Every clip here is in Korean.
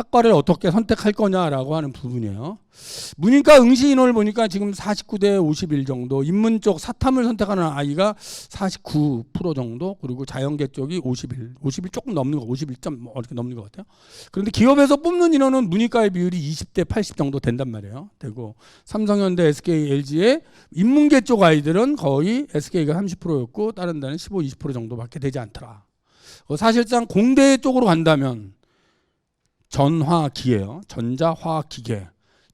학과를 어떻게 선택할 거냐라고 하는 부분이에요. 문이과 응시 인원을 보니까 지금 49대 51 정도, 인문 쪽 사탐을 선택하는 아이가 49% 정도, 그리고 자연계 쪽이 51 조금 넘는 거, 51점 이렇게 넘는 것 같아요. 그런데 기업에서 뽑는 인원은 문이과의 비율이 20대 80 정도 된단 말이에요. 되고 삼성현대, SK, LG의 인문계 쪽 아이들은 거의 SK가 30%였고 다른 데는 15, 20% 정도밖에 되지 않더라. 사실상 공대 쪽으로 간다면 전화기예요. 전자화학기계.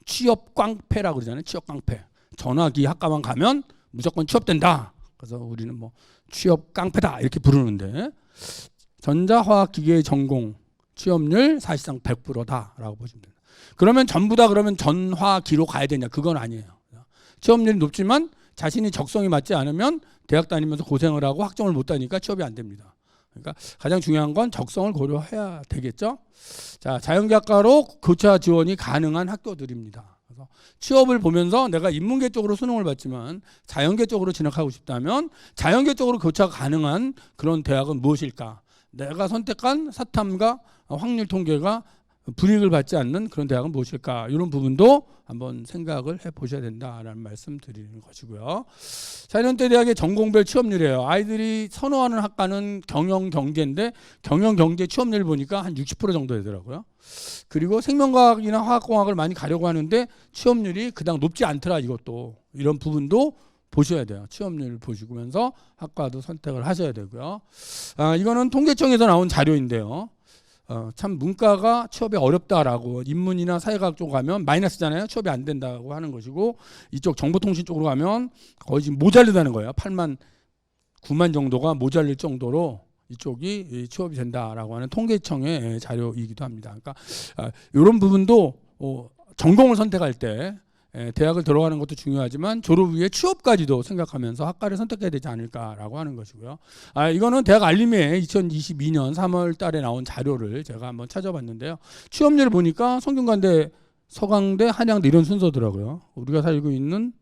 취업 깡패라고 그러잖아요. 취업 깡패. 전화기 학과만 가면 무조건 취업된다. 그래서 우리는 뭐 취업 깡패다 이렇게 부르는데, 전자화학기계 전공 취업률 사실상 100%다라고 보시면 됩니다. 그러면 전부 다 그러면 전화기로 가야 되냐? 그건 아니에요. 취업률이 높지만 자신이 적성이 맞지 않으면 대학 다니면서 고생을 하고 학점을 못 따니까 취업이 안 됩니다. 그러니까 가장 중요한 건 적성을 고려해야 되겠죠. 자, 자연계학과로 교차 지원이 가능한 학교들입니다. 그래서 취업을 보면서 내가 인문계 쪽으로 수능을 봤지만 자연계 쪽으로 진학하고 싶다면 자연계 쪽으로 교차가 가능한 그런 대학은 무엇일까? 내가 선택한 사탐과 확률 통계가 불이익을 받지 않는 그런 대학은 무엇일까? 이런 부분도 한번 생각을 해보셔야 된다라는 말씀 드리는 것이고요. 4년대 대학의 전공별 취업률이에요. 아이들이 선호하는 학과는 경영경제인데 경영경제 취업률 보니까 한 60% 정도 되더라고요. 그리고 생명과학이나 화학공학을 많이 가려고 하는데 취업률이 그닥 높지 않더라. 이것도 이런 부분도 보셔야 돼요. 취업률 보시면서 학과도 선택을 하셔야 되고요. 이거는 통계청에서 나온 자료인데요. 참 문과가 취업이 어렵다라고, 인문이나 사회과학 쪽 가면 마이너스잖아요. 취업이 안 된다고 하는 것이고, 이쪽 정보통신 쪽으로 가면 거의 지금 모자르다는 거예요. 8만 9만 정도가 모자랄 정도로 이쪽이 취업이 된다라고 하는 통계청의 자료이기도 합니다. 그러니까 이런 부분도 전공을 선택할 때 대학을 들어가는 것도 중요하지만 졸업 후에 취업까지도 생각하면서 학과를 선택해야 되지 않을까라고 하는 것이고요. 이거는 대학 알림에 2022년 3월 달에 나온 자료를 제가 한번 찾아봤는데요. 취업률을 보니까 성균관대, 서강대, 한양대 이런 순서더라고요. 우리가 살고 있는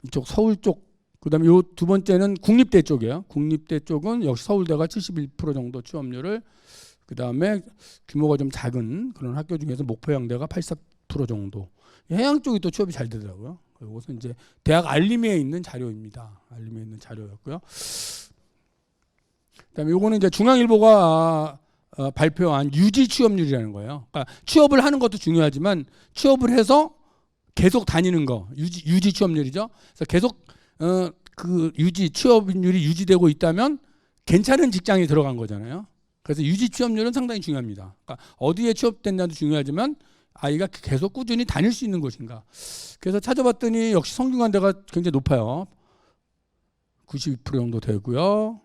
이쪽 서울 쪽, 그다음에 요 두 번째는 국립대 쪽이에요. 국립대 쪽은 역시 서울대가 71% 정도 취업률을, 그 다음에 규모가 좀 작은 그런 학교 중에서 목포양대가 84% 정도. 해양 쪽이 또 취업이 잘 되더라고요. 이것은 이제 대학 알림에 있는 자료입니다. 알림에 있는 자료였고요. 그다음에 요거는 이제 중앙일보가 발표한 유지 취업률이라는 거예요. 그러니까 취업을 하는 것도 중요하지만 취업을 해서 계속 다니는 거, 유지 취업률이죠. 그래서 계속 그 유지 취업률이 유지되고 있다면 괜찮은 직장에 들어간 거잖아요. 그래서 유지 취업률은 상당히 중요합니다. 그러니까 어디에 취업됐냐도 중요하지만 아이가 계속 꾸준히 다닐 수 있는 곳인가. 그래서 찾아봤더니 역시 성균관대가 굉장히 높아요. 92% 정도 되고요.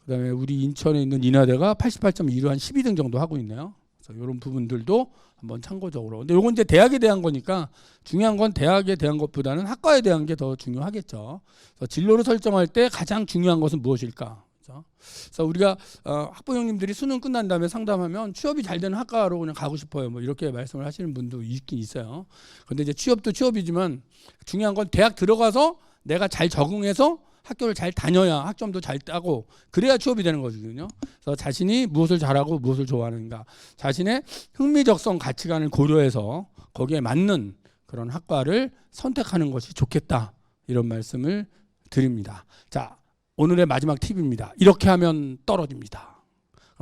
그다음에 우리 인천에 있는 인하대가 88.2로 한 12등 정도 하고 있네요. 그래서 이런 부분들도 한번 참고적으로. 근데 요건 이제 대학에 대한 거니까 중요한 건 대학에 대한 것보다는 학과에 대한 게 더 중요하겠죠. 그래서 진로를 설정할 때 가장 중요한 것은 무엇일까? 그래서 우리가 학부 형님들이 수능 끝난 다음에 상담하면 취업이 잘 되는 학과로 그냥 가고 싶어요. 뭐 이렇게 말씀을 하시는 분도 있긴 있어요. 그런데 이제 취업도 취업이지만 중요한 건 대학 들어가서 내가 잘 적응해서 학교를 잘 다녀야 학점도 잘 따고 그래야 취업이 되는 거거든요. 그래서 자신이 무엇을 잘하고 무엇을 좋아하는가, 자신의 흥미적성 가치관을 고려해서 거기에 맞는 그런 학과를 선택하는 것이 좋겠다. 이런 말씀을 드립니다. 자, 오늘의 마지막 팁입니다. 이렇게 하면 떨어집니다.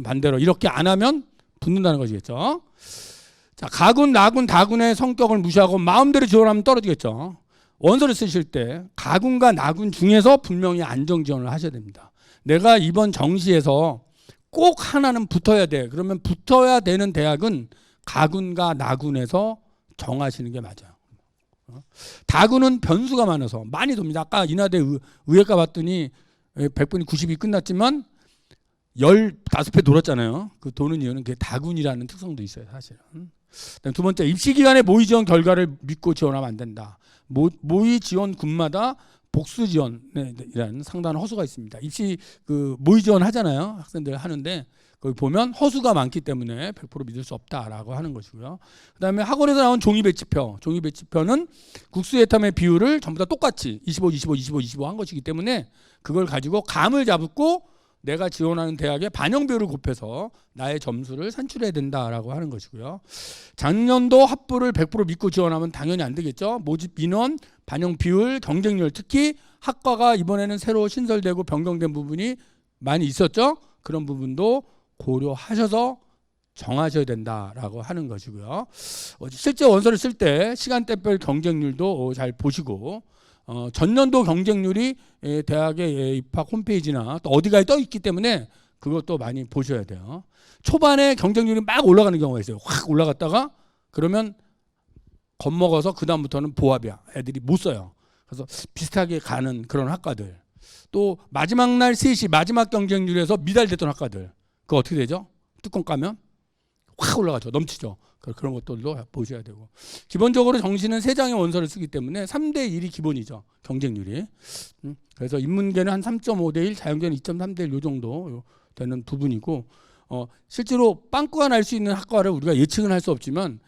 반대로 이렇게 안 하면 붙는다는 것이겠죠. 자, 가군, 나군, 다군의 성격을 무시하고 마음대로 지원하면 떨어지겠죠. 원서를 쓰실 때 가군과 나군 중에서 분명히 안정 지원을 하셔야 됩니다. 내가 이번 정시에서 꼭 하나는 붙어야 돼. 그러면 붙어야 되는 대학은 가군과 나군에서 정하시는 게 맞아요. 다군은 변수가 많아서 많이 돕니다. 아까 인하대 의예과 봤더니 100분이 90이 끝났지만 15배 돌았잖아요. 그 도는 이유는 그게 다군이라는 특성도 있어요, 사실은. 두 번째, 입시 기간에 모의 지원 결과를 믿고 지원하면 안 된다. 모의 지원군마다 복수 지원이라는 상당한 허수가 있습니다. 입시 그 모의 지원 하잖아요. 학생들 하는데 거기 보면 허수가 많기 때문에 100% 믿을 수 없다라고 하는 것이고요. 그다음에 학원에서 나온 종이 배치표는 국수 예탐의 비율을 전부 다 똑같이 25, 25, 25, 25 한 것이기 때문에 그걸 가지고 감을 잡고 내가 지원하는 대학의 반영 비율을 곱해서 나의 점수를 산출해야 된다라고 하는 것이고요. 작년도 합부를 100% 믿고 지원하면 당연히 안 되겠죠. 모집 인원, 반영 비율, 경쟁률, 특히 학과가 이번에는 새로 신설되고 변경된 부분이 많이 있었죠. 그런 부분도 고려하셔서 정하셔야 된다라고 하는 것이고요. 실제 원서를 쓸 때 시간대별 경쟁률도 잘 보시고, 전년도 경쟁률이 대학의 입학 홈페이지나 또 어디가에 떠 있기 때문에 그것도 많이 보셔야 돼요. 초반에 경쟁률이 막 올라가는 경우가 있어요. 확 올라갔다가 그러면 겁먹어서 그 다음부터는 보합이야. 애들이 못 써요. 그래서 비슷하게 가는 그런 학과들. 또 마지막 날 3시 마지막 경쟁률에서 미달됐던 학과들. 그거 어떻게 되죠? 뚜껑 까면 확 올라가죠. 넘치죠. 그런 것들도 보셔야 되고. 기본적으로 정시는 3장의 원서를 쓰기 때문에 3대 1이 기본이죠. 경쟁률이. 그래서 인문계는 한 3.5대 1, 자연계는 2.3대 1 요 정도 되는 부분이고, 실제로 빵꾸가 날 수 있는 학과를 우리가 예측은 할 수 없지만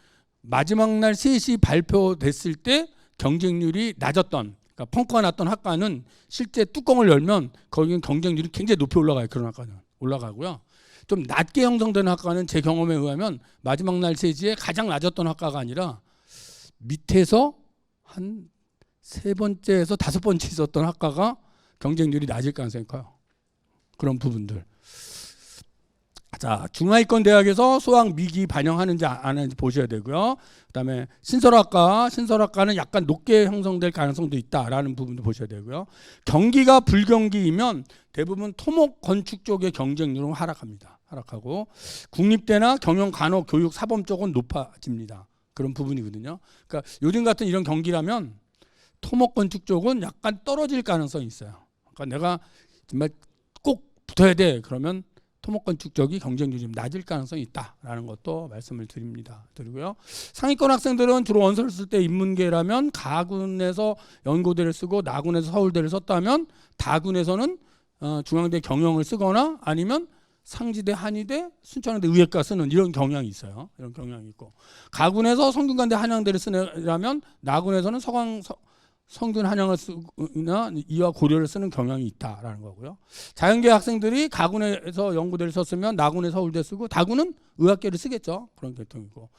마지막 날 3시 발표됐을 때 경쟁률이 낮았던, 그러니까 펑크가 났던 학과는 실제 뚜껑을 열면 거기는 경쟁률이 굉장히 높이 올라가요. 그런 학과는 올라가고요. 좀 낮게 형성되는 학과는 제 경험에 의하면 마지막 날 3시에 가장 낮았던 학과가 아니라 밑에서 한 3번째에서 5번째 있었던 학과가 경쟁률이 낮을 가능성이 커요. 그런 부분들. 자, 중하위권 대학에서 수학 미기 반영하는지 안 하는지 보셔야 되고요. 그다음에 신설학과는 약간 높게 형성될 가능성도 있다라는 부분도 보셔야 되고요. 경기가 불경기이면 대부분 토목 건축 쪽의 경쟁률은 하락하고 국립대나 경영 간호 교육 사범 쪽은 높아집니다. 그런 부분이거든요. 그러니까 요즘 같은 이런 경기라면 토목 건축 쪽은 약간 떨어질 가능성이 있어요. 그러니까 내가 정말 꼭 붙어야 돼. 그러면 토목건축 쪽이 경쟁률이 좀 낮을 가능성이 있다라는 것도 말씀을 드리고요. 상위권 학생들은 주로 원서를 쓸 때 인문계라면 가군에서 연고대를 쓰고 나군에서 서울대를 썼다면 다군에서는 중앙대 경영을 쓰거나 아니면 상지대, 한의대, 순천향대, 의예과 쓰는 이런 경향이 있어요. 이런 경향이 있고, 가군에서 성균관대, 한양대를 쓰려면 나군에서는 성균 한양을 쓰거나 이화 고려를 쓰는 경향이 있다라는 거고요. 자연계 학생들이 가군에서 연고대를 썼으면 나군에 서울대 쓰고 다군은 의학계를 쓰겠죠. 그런 계통이고,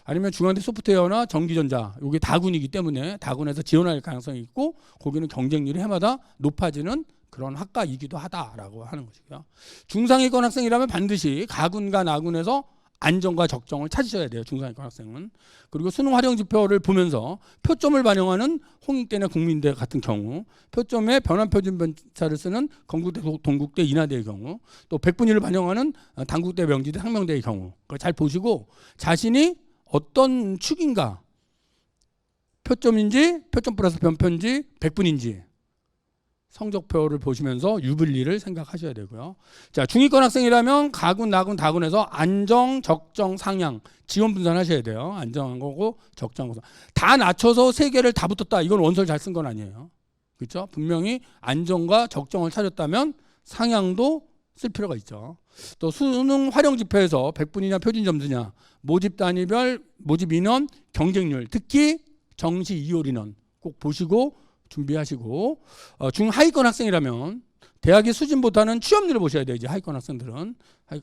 아니면 중앙대 소프트웨어나 전기전자, 이게 다군이기 때문에 다군에서 지원할 가능성이 있고 거기는 경쟁률이 해마다 높아지는 그런 학과이기도 하다라고 하는 것이고요. 중상위권 학생이라면 반드시 가군과 나군에서 안정과 적정을 찾으셔야 돼요. 중상위권 학생은. 그리고 수능 활용 지표를 보면서 표점을 반영하는 홍익대나 국민대 같은 경우, 표점에 변환 표준 편차를 쓰는 건국대, 동국대, 인하대의 경우, 또 100분위를 반영하는 단국대, 명지대, 상명대의 경우, 그걸 잘 보시고 자신이 어떤 축인가, 표점인지 표점 플러스 변표인지 100분인지 성적표를 보시면서 유불리를 생각하셔야 되고요. 자, 중위권 학생이라면 가군, 나군, 다군에서 안정, 적정, 상향 지원 분산하셔야 돼요. 안정한 거고 적정한 거고. 다 낮춰서 3개를 다 붙었다. 이건 원서를 잘 쓴 건 아니에요. 그렇죠? 분명히 안정과 적정을 찾았다면 상향도 쓸 필요가 있죠. 또 수능 활용 지표에서 100분이냐 표준 점수냐, 모집 단위별, 모집 인원, 경쟁률, 특히 정시 2월 인원 꼭 보시고 준비하시고, 중하위권 학생이라면 대학의 수준보다는 취업률을 보셔야 돼요. 이제 하위권 학생들은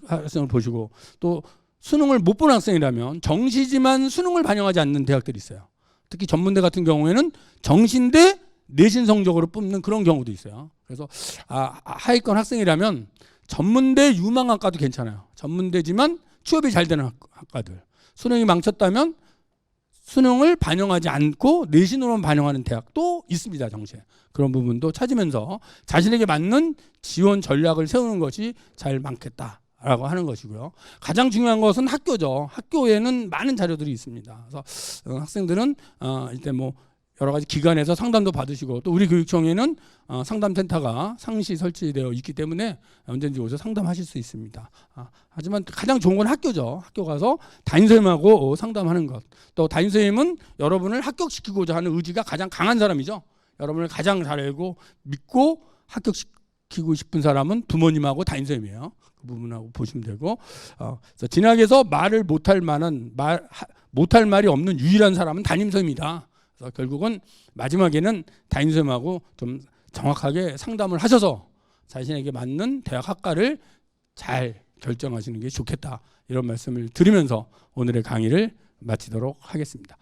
학생을 보시고, 또 수능을 못 본 학생이라면 정시지만 수능을 반영하지 않는 대학들이 있어요. 특히 전문대 같은 경우에는 정시인데 내신 성적으로 뽑는 그런 경우도 있어요. 그래서 하위권 학생이라면 전문대 유망학과도 괜찮아요. 전문대지만 취업이 잘 되는 학과들. 수능이 망쳤다면 수능을 반영하지 않고 내신으로만 반영하는 대학도 있습니다. 정시에. 그런 부분도 찾으면서 자신에게 맞는 지원 전략을 세우는 것이 잘 많겠다라고 하는 것이고요. 가장 중요한 것은 학교죠. 학교에는 많은 자료들이 있습니다. 그래서 학생들은 이때 뭐 여러 가지 기관에서 상담도 받으시고, 또 우리 교육청에는 상담센터가 상시 설치되어 있기 때문에 언제든지 오셔서 상담하실 수 있습니다. 하지만 가장 좋은 건 학교죠. 학교 가서 담임선생님하고 상담하는 것. 또 담임선생님은 여러분을 합격시키고자 하는 의지가 가장 강한 사람이죠. 여러분을 가장 잘 알고 믿고 합격시키고 싶은 사람은 부모님하고 담임선생님이에요. 그 부분하고 보시면 되고, 그래서 진학에서 말을 못할 말이 없는 유일한 사람은 담임선생님이다. 결국은 마지막에는 담임선생님하고 좀 정확하게 상담을 하셔서 자신에게 맞는 대학 학과를 잘 결정하시는 게 좋겠다. 이런 말씀을 드리면서 오늘의 강의를 마치도록 하겠습니다.